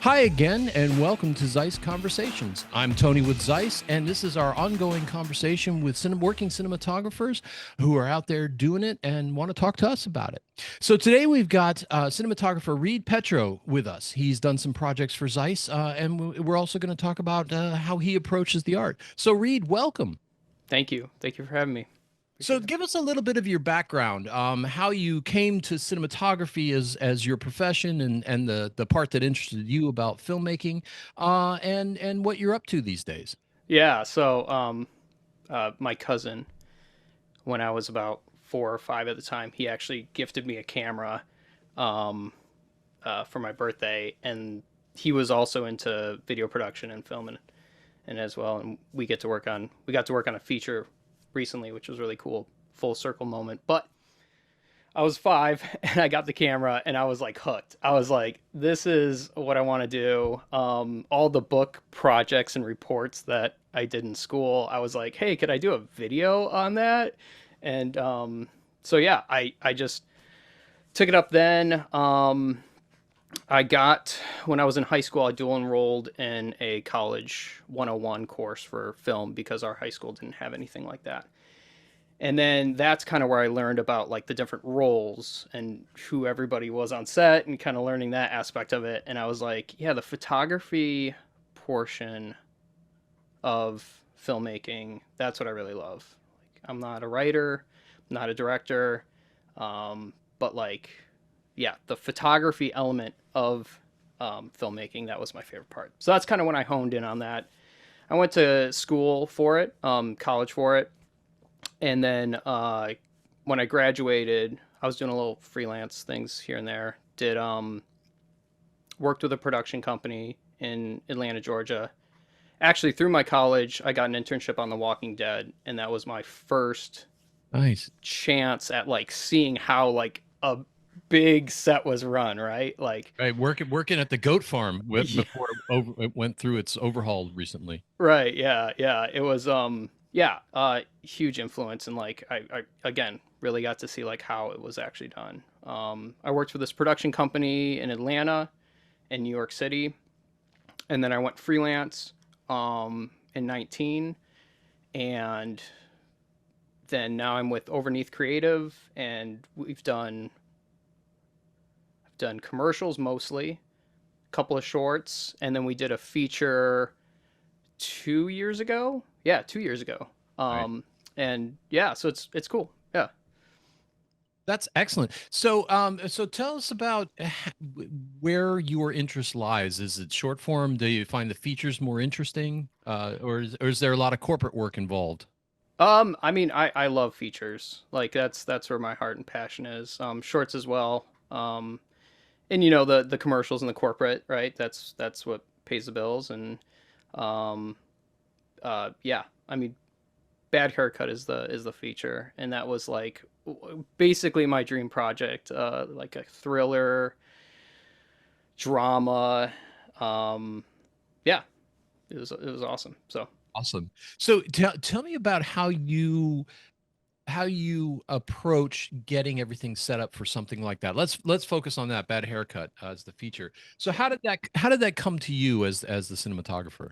Hi again, and welcome to ZEISS Conversations. I'm Tony with ZEISS, and this is our ongoing conversation with working cinematographers who are out there doing it and want to talk to us about it. So today we've got cinematographer Reid Petro with us. He's done some projects for ZEISS, and we're also going to talk about how he approaches the art. So Reid, welcome. Thank you. Thank you for having me. So Appreciate it. give us a little bit of your background, how you came to cinematography as your profession and the part that interested you about filmmaking, and what you're up to these days. Yeah. My cousin, when I was about 4 or 5 at the time, he actually gifted me a camera um, for my birthday, and he was also into video production and film and as well. And we got to work on a feature recently, which was really cool, full circle moment. But I was 5 and I got the camera and I was like hooked. I was like, this is what I want to do. All the book projects and reports that I did in school, I was like, hey, could I do a video on that? And so, yeah, I just took it up then. When I was in high school, I dual enrolled in a college 101 course for film because our high school didn't have anything like that. And then that's kind of where I learned about like the different roles and who everybody was on set and kind of learning that aspect of it. And I was like, yeah, the photography portion of filmmaking, that's what I really love. Like, I'm not a writer, not a director, but like, yeah, the photography element of filmmaking, that was my favorite part. So that's kind of when I honed in on that. I went to school for it, college for it, and then when I graduated, I was doing a little freelance things here and there. Did Worked with a production company in Atlanta, Georgia. Actually, through my college, I got an internship on The Walking Dead, and that was my first Nice. chance at like seeing how like a big set was run, right? Like, Right, working at the goat farm yeah, before it went through its overhaul recently. right, yeah, yeah. It was yeah, huge influence, and like I again really got to see like how it was actually done. I worked for this production company in Atlanta and New York City, and then I went freelance in 19, and then now I'm with Overneath Creative, and I've done commercials mostly, a couple of shorts, and then we did a feature 2 years ago. Yeah, 2 years ago. Right. And yeah, so it's cool. Yeah. That's excellent. So tell us about where your interest lies. Is it short form? Do you find the features more interesting, or is there a lot of corporate work involved? I mean, I love features. Like that's where my heart and passion is. Shorts as well. And you know the commercials and the corporate, right? That's what pays the bills. And um, yeah, I mean, Bad Haircut is the feature, and that was like basically my dream project. Like a thriller drama. Um, yeah, it was awesome. So Awesome. So tell me about how you approach getting everything set up for something like that. Let's focus on that bad haircut as the feature. So how did that come to you as the cinematographer?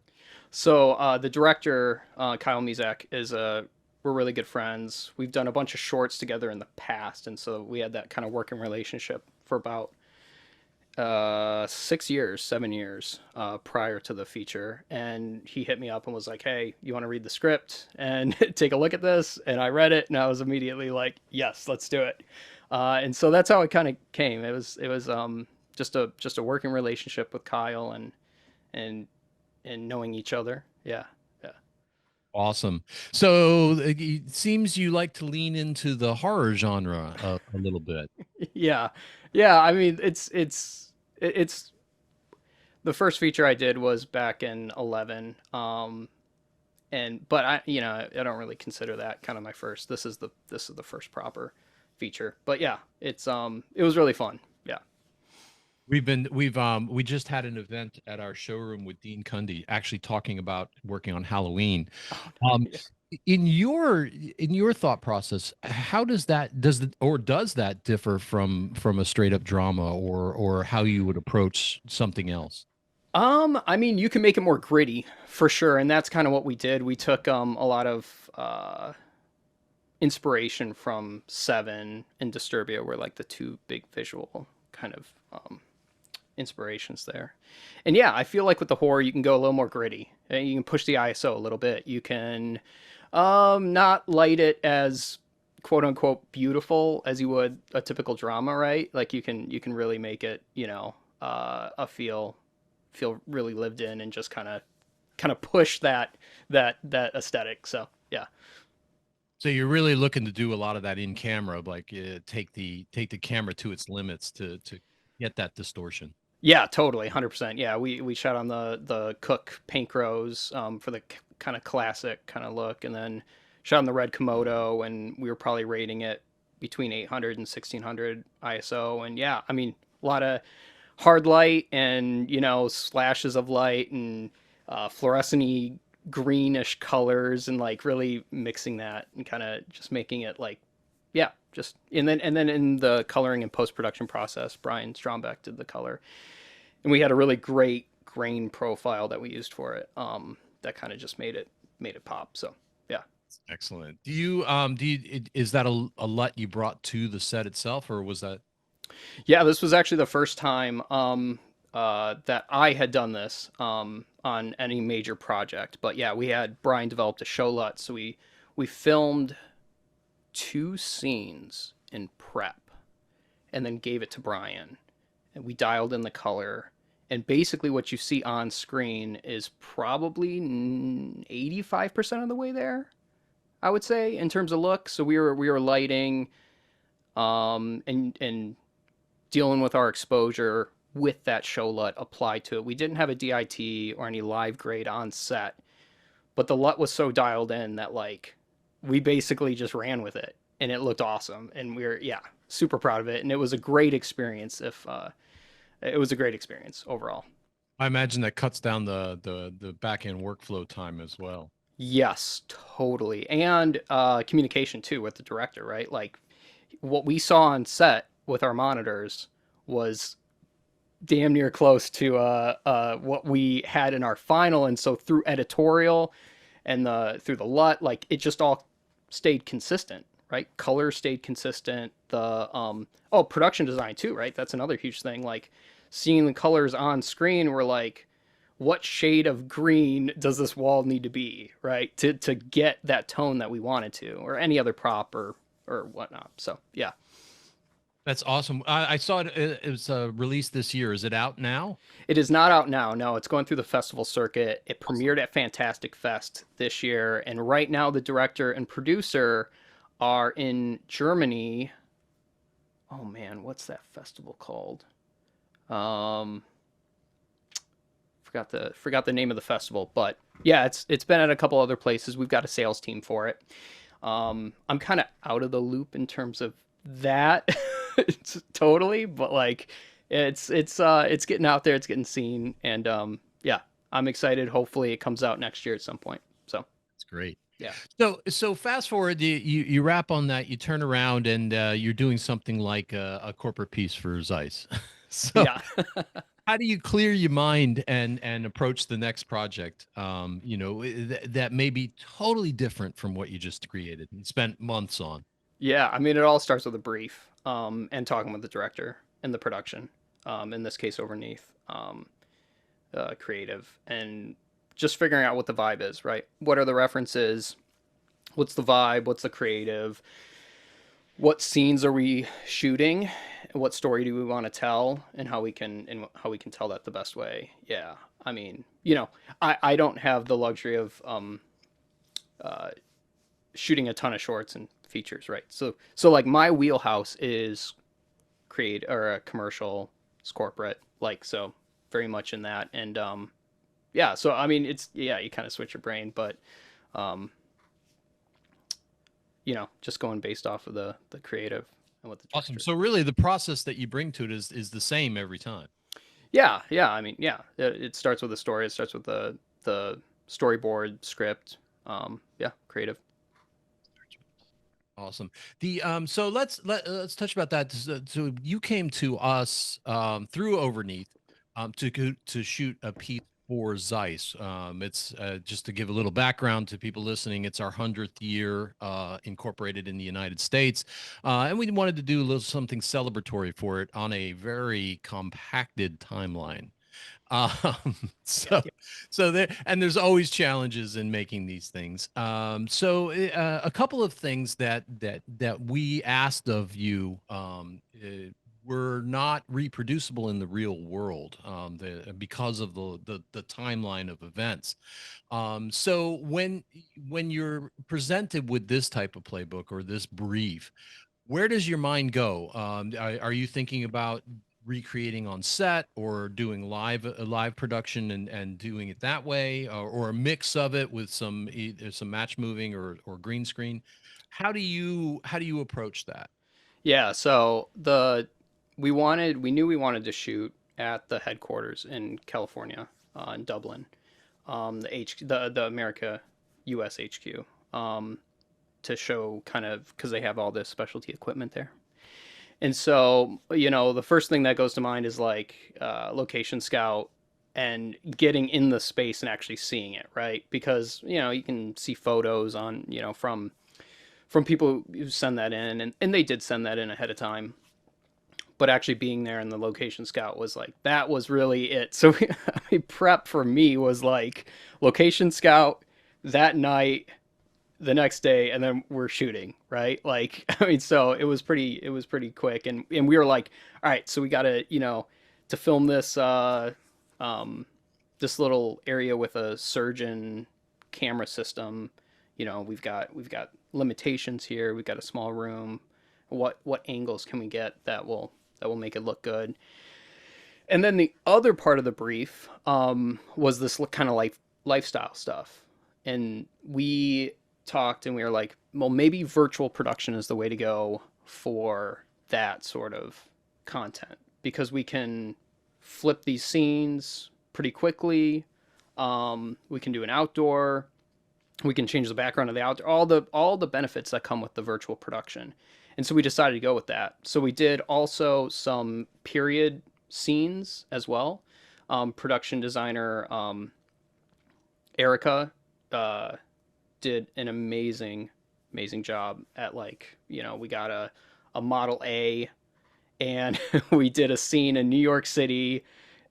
the director Kyle Mizek is a we're really good friends. We've done a bunch of shorts together in the past, and so we had that kind of working relationship for about 6 years, 7 years prior to the feature. And he hit me up and was like, "Hey, you want to read the script and take a look at this?" And I read it, and I was immediately like, "Yes, let's do it." And so that's how it kind of came. It was just a working relationship with Kyle and and knowing each other. Yeah, yeah, Awesome. So it seems you like to lean into the horror genre a little bit. yeah, yeah. I mean, it's the first feature I did was back in 11. And but I don't really consider that kind of my first. This is the first proper feature. But yeah, it was really fun. Yeah. We just had an event at our showroom with Dean Cundy actually talking about working on Halloween. Oh, Um, yeah. in your thought process, how does that differ from a straight up drama or how you would approach something else? I mean, you can make it more gritty for sure, and that's kind of what we did. We took a lot of inspiration from Seven and Disturbia were like the two big visual kind of inspirations there. And yeah, I feel like with the horror, you can go a little more gritty. You can push the ISO a little bit. You can not light it as quote unquote beautiful as you would a typical drama, right? Like you can really make it, a feel really lived in and just kind of push that aesthetic. So yeah. So you're really looking to do a lot of that in camera, like take the camera to its limits to get that distortion. Yeah, totally, 100%. Yeah, we shot on the Cook Paint Crows for the kind of classic kind of look, and then shot on the Red Komodo, and we were probably rating it between 800 and 1600 ISO. And yeah, I mean, a lot of hard light and slashes of light and fluorescent greenish colors, and like really mixing that and kind of just making it like, yeah, just and then in the coloring and post production process, Brian Strombeck did the color, and we had a really great grain profile that we used for it. That kind of just made it pop. So yeah. Excellent. Is that a LUT you brought to the set itself, or was that? Yeah, this was actually the first time that I had done this on any major project. But yeah, we had Brian developed a show LUT, so we filmed two scenes in prep, and then gave it to Brian, and we dialed in the color. And basically, what you see on screen is probably 85% of the way there, I would say, in terms of look. So we were lighting, and dealing with our exposure with that show LUT applied to it. We didn't have a DIT or any live grade on set, but the LUT was so dialed in that like we basically just ran with it, and it looked awesome. And we were, yeah, super proud of it, and it was a great experience. If It was a great experience overall. I imagine that cuts down the back end workflow time as well. Yes, totally. And communication too with the director, right? Like what we saw on set with our monitors was damn near close to what we had in our final. And so through editorial and through the LUT, like it just all stayed consistent, right? Color stayed consistent. The production design too, right? That's another huge thing. Like seeing the colors on screen, we're like, what shade of green does this wall need to be, right? To get that tone that we wanted to, or any other prop or whatnot. So yeah. That's awesome. I saw it. It was released this year. Is it out now? It is not out now. No, it's going through the festival circuit. It premiered at Fantastic Fest this year, and right now the director and producer are in Germany. Oh man, what's that festival called? Um, forgot the name of the festival, but yeah, it's been at a couple other places. We've got a sales team for it. I'm kind of out of the loop in terms of that, it's totally, but like it's getting out there, it's getting seen, and yeah, I'm excited. Hopefully, it comes out next year at some point. So It's great. yeah, So fast forward, you wrap on that, you turn around, and you're doing something like a corporate piece for ZEISS. So yeah. how do you clear your mind and approach the next project? That may be totally different from what you just created and spent months on. Yeah, I mean, it all starts with a brief, and talking with the director and the production, in this case, overneath, creative, and just figuring out what the vibe is, right? What are the references? What's the vibe? What's the creative? What scenes are we shooting? What story do we want to tell, and how we can tell that the best way? Yeah, I mean, I don't have the luxury of uh, shooting a ton of shorts and features, right? So like my wheelhouse is create or a commercial, it's corporate, like so very much in that. And yeah, so I mean it's, yeah, you kind of switch your brain, but um just going based off of the creative and what the Awesome. director. So really, the process that you bring to it is the same every time. Yeah, I mean, yeah, it starts with a story. It starts with the storyboard script. Yeah, creative. Awesome. The so let's touch about that. So you came to us through Overneath. to shoot a piece for ZEISS. It's just to give a little background to people listening. It's our 100th year incorporated in the United States, and we wanted to do a little something celebratory for it on a very compacted timeline. Um, Yeah. so, so there, and there's always challenges in making these things. A couple of things that we asked of you were not reproducible in the real world, because of the timeline of events. So when you're presented with this type of playbook or this brief, where does your mind go? Are you thinking about recreating on set or doing live production and doing it that way, or a mix of it with some match moving or green screen? How do you approach that? Yeah, so we knew we wanted to shoot at the headquarters in California, in Dublin, the America US HQ, to show kind of because they have all this specialty equipment there. And so, the first thing that goes to mind is like location scout and getting in the space and actually seeing it, right? Because, you can see photos on, from people who send that in, and they did send that in ahead of time. But actually being there in the location scout was like, that was really it. So prep for me was like location scout that night, the next day, and then we're shooting, right? Like, so it was pretty quick. And we were like, all right, so we gotta, to film um, this little area with a surgeon camera system, we've got limitations here. We've got a small room. What angles can we get that will make it look good? And then the other part of the brief was this kind of lifestyle stuff, and we talked and we were like, well, maybe virtual production is the way to go for that sort of content because we can flip these scenes pretty quickly. We can do an outdoor. We can change the background of the outdoor. All the benefits that come with the virtual production. And so we decided to go with that. So we did also some period scenes as well. Production designer Erica uh, did an amazing job at, like, we got a Model A, and we did a scene in New York City,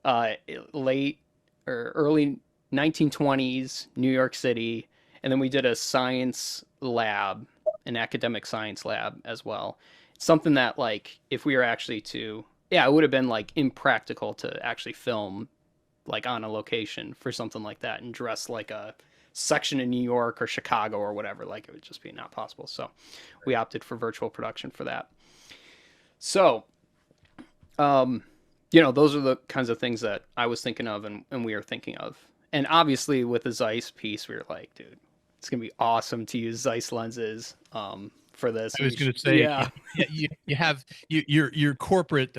uh, late or early 1920s New York City, and then we did a science lab, an academic science lab as well. Something that, like, if we were actually to, yeah, it would have been like impractical to actually film like on a location for something like that and dress like a section in New York or Chicago or whatever. Like, it would just be not possible. So we opted for virtual production for that. So, um, those are the kinds of things that I was thinking of, and we are thinking of. And obviously with the Zeiss piece, we were like, dude, it's gonna be awesome to use Zeiss lenses for this. I was going to say, Yeah. you have your corporate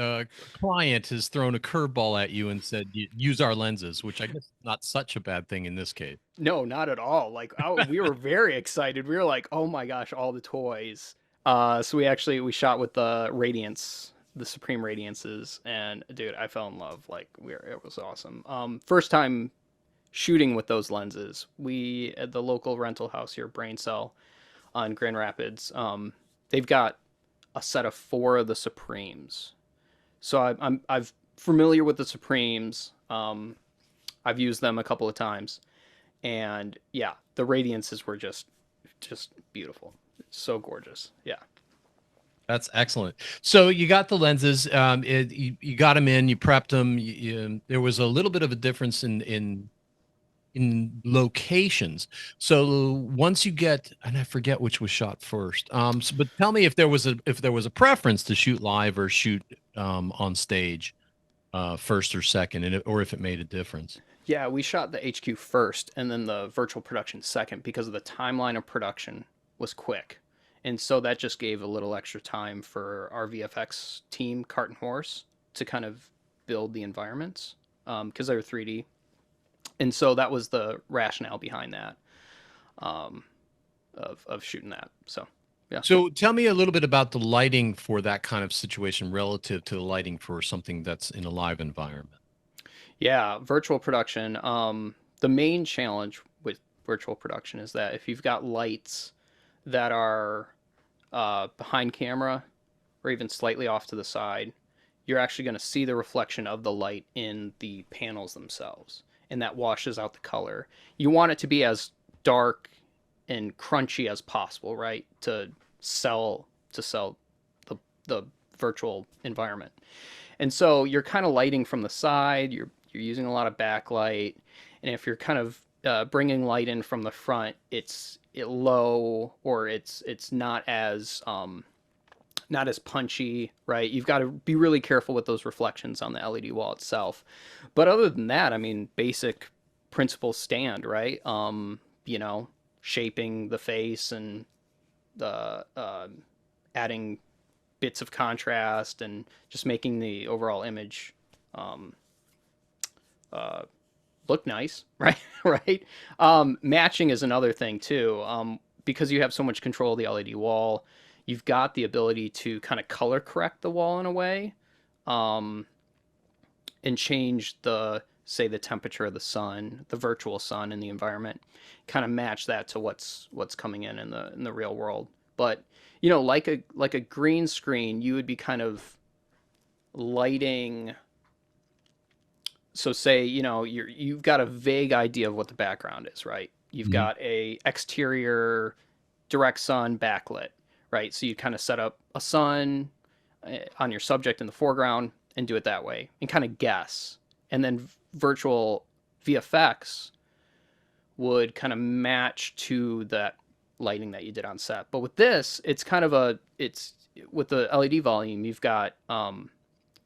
client has thrown a curveball at you and said, use our lenses," which I guess is not such a bad thing in this case. No, not at all. Like, we were very excited. We were like, "Oh my gosh, all the toys!" So we shot with the Radiance, the Supreme Radiances, and dude, I fell in love. Like, it was awesome. First time shooting with those lenses. We at the local rental house here, Brain Cell, on Grand Rapids. They've got a set of four of the Supremes. So I'm familiar with the Supremes. I've used them a couple of times, and yeah, the radiances were just beautiful. It's so gorgeous. Yeah. That's excellent. So you got the lenses, you got them in, you prepped them. There was a little bit of a difference in locations. So once you get, and I forget which was shot first. But tell me if there was a preference to shoot live or shoot on stage, first or second, or if it made a difference. Yeah, we shot the HQ first and then the virtual production second because of the timeline of production was quick. And so that just gave a little extra time for our VFX team, Cart and Horse, to kind of build the environments because they were 3D. And so that was the rationale behind that, um, of shooting that. So, yeah. So tell me a little bit about the lighting for that kind of situation relative to the lighting for something that's in a live environment. Yeah, virtual production. The main challenge with virtual production is that if you've got lights that are behind camera or even slightly off to the side, you're actually going to see the reflection of the light in the panels themselves, and that washes out the color. You want it to be as dark and crunchy as possible, right? To sell the virtual environment. And so you're kind of lighting from the side. You're using a lot of backlight, and if you're kind of bringing light in from the front, it's low, or it's not as punchy, right? You've got to be really careful with those reflections on the LED wall itself. But other than that, I mean, basic principles stand, right? You know, shaping the face and the adding bits of contrast and just making the overall image um, uh, look nice, right? Right. Matching is another thing too. Because you have so much control of the LED wall, you've got the ability to kind of color correct the wall in a way, um, and change the, say, the temperature of the sun, the virtual sun in the environment, kind of match that to what's coming in the real world. But you know, like a green screen, you would be kind of lighting. So say, you know, you've got a vague idea of what the background is, right? You've Mhm. got a exterior direct sun backlit, right? So you kind of set up a sun on your subject in the foreground and do it that way and kind of guess. And then virtual VFX would kind of match to that lighting that you did on set. But with this, it's kind of it's with the LED volume, you've got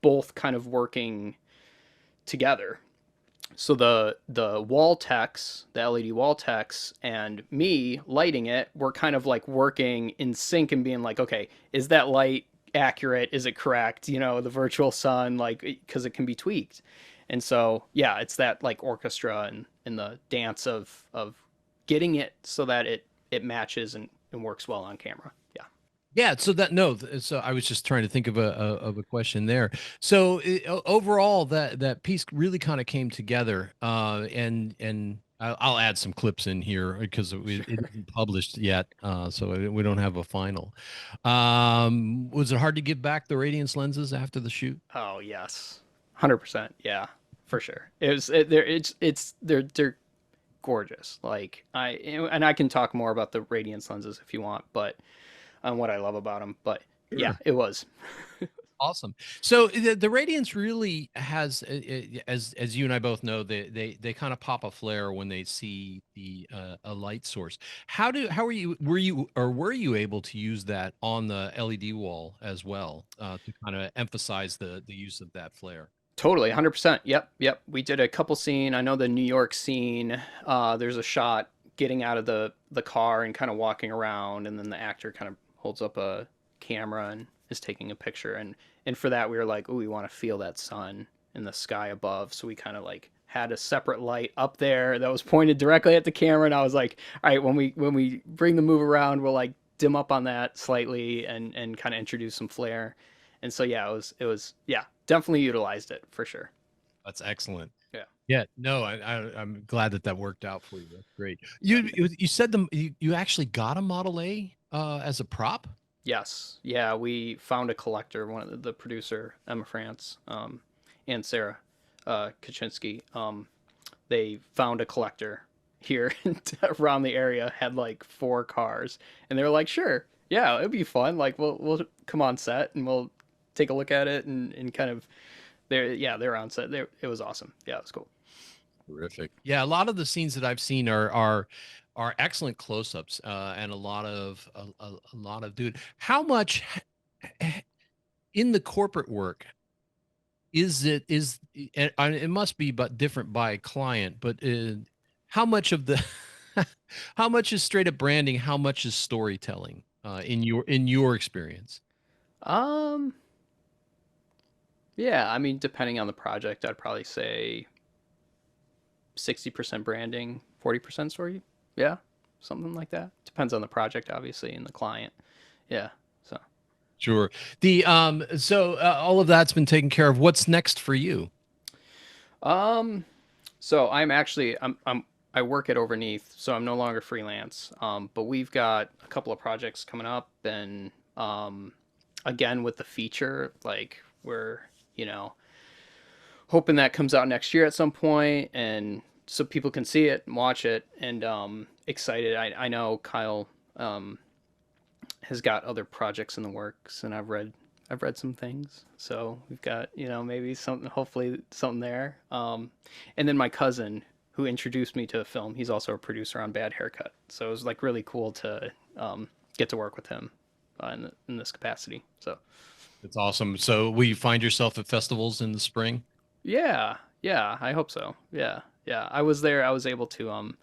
both kind of working together. So the wall text, the LED wall text, and me lighting it, we're kind of like working in sync and being like, okay, is that light accurate? Is it correct? You know, the virtual sun, like, because it can be tweaked. And so, yeah, it's that like orchestra and the dance of getting it so that it matches and works well on camera. Yeah. Yeah, so that no, so I was just trying to think of a question there. So overall, that piece really kind of came together, and I'll add some clips in here because it Sure. isn't published yet, so we don't have a final. Was it hard to give back the radiance lenses after the shoot? Oh yes, 100%. Yeah, for sure. It was they're gorgeous. Like I can talk more about the radiance lenses if you want, but on what I love about them. But yeah, Sure. it was. Awesome. So the Radiance really has, as you and I both know, they kind of pop a flare when they see the a light source. How are you were you able to use that on the LED wall as well, to kind of emphasize the use of that flare? Totally, 100%. Yep, yep. We did a couple scene. I know the New York scene. There's a shot getting out of the car and kind of walking around, and then the actor kind of holds up a camera and is taking a picture. And for that, we were like, oh, we want to feel that sun in the sky above. So we kind of like had a separate light up there that was pointed directly at the camera. And I was like, all right, when we bring the move around, we'll like dim up on that slightly and kind of introduce some flare. And so yeah, it was yeah, definitely utilized it for sure. That's excellent. Yeah. Yeah, no, I'm glad that worked out for you. That's great. Yeah. You said you actually got a Model A as a prop? Yes. Yeah, we found a collector, one of the producer, Emma France, and Sarah Kaczynski. They found a collector here around the area, had like 4 cars, and they were like, sure, yeah, it'd be fun. Like we'll come on set and we'll take a look at it and kind of they're on set. It was awesome. Yeah, it was cool. Terrific. Yeah, a lot of the scenes that I've seen are excellent close-ups, and a lot of dude. How much in the corporate work it must be but different by client, but how much of the how much is straight up branding, how much is storytelling, in your experience? Um, yeah, I mean, depending on the project, I'd probably say 60% branding, 40% story. Yeah, something like that. Depends on the project, obviously, and the client. Yeah. So, Sure. The so all of that's been taken care of. What's next for you? Um, so I work at Overneath, so I'm no longer freelance. But we've got a couple of projects coming up, and again with the feature, like we're you know hoping that comes out next year at some point, and so people can see it and watch it. And excited. I know Kyle um, has got other projects in the works, and I've read some things. So we've got maybe something, hopefully something there. And then my cousin who introduced me to the film, he's also a producer on Bad Haircut. So it was like really cool to get to work with him in this capacity. So It's awesome. So will you find yourself at festivals in the spring? yeah, yeah, I hope so. Yeah, yeah. I was there. I was able to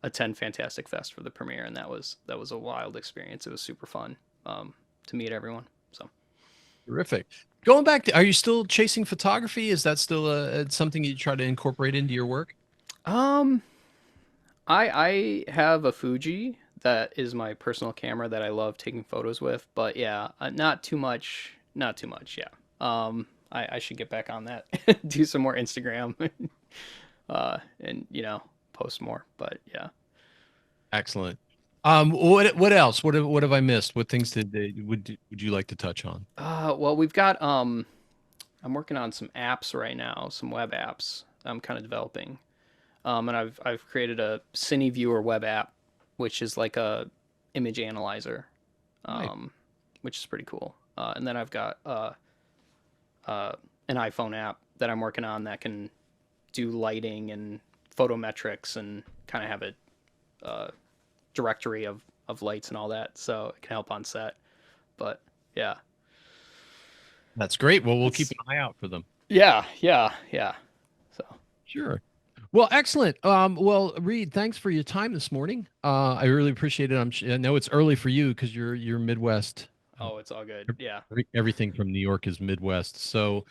attend Fantastic Fest for the premiere, and that was a wild experience. It was super fun to meet everyone. So Terrific. Going back to, are you still chasing photography? Is that still something you try to incorporate into your work? um, I have a Fuji that is my personal camera that I love taking photos with, but yeah, not too much. Not too much. Yeah. I should get back on that. Do some more Instagram, and post more. But yeah. Excellent. What else? What have I missed? What things would you like to touch on? Well, we've got I'm working on some apps right now, some web apps I'm kind of developing. And I've created a Cine Viewer web app, which is like a image analyzer, Right. which is pretty cool. And then I've got an iPhone app that I'm working on that can do lighting and photometrics and kind of have a directory of lights and all that, so it can help on set. But yeah, That's great. Well, we'll keep that's an eye out for them. yeah. So Sure. Well, excellent. Well, Reid, thanks for your time this morning. I really appreciate it. I know it's early for you because you're Midwest. Uh, oh, it's all good. Yeah. everything from New York is Midwest, so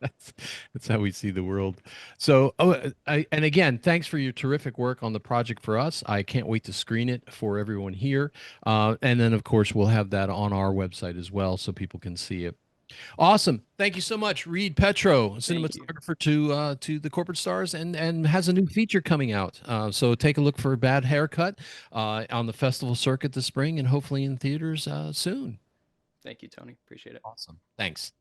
that's that's how we see the world. So, and again, thanks for your terrific work on the project for us. I can't wait to screen it for everyone here, and then of course we'll have that on our website as well, so people can see it. Awesome. Thank you so much, Reid Petro, Thank you. cinematographer to the corporate stars, and has a new feature coming out. So take a look for Bad Haircut on the festival circuit this spring, and hopefully in theaters soon. Thank you, Tony. Appreciate it. Awesome. Thanks.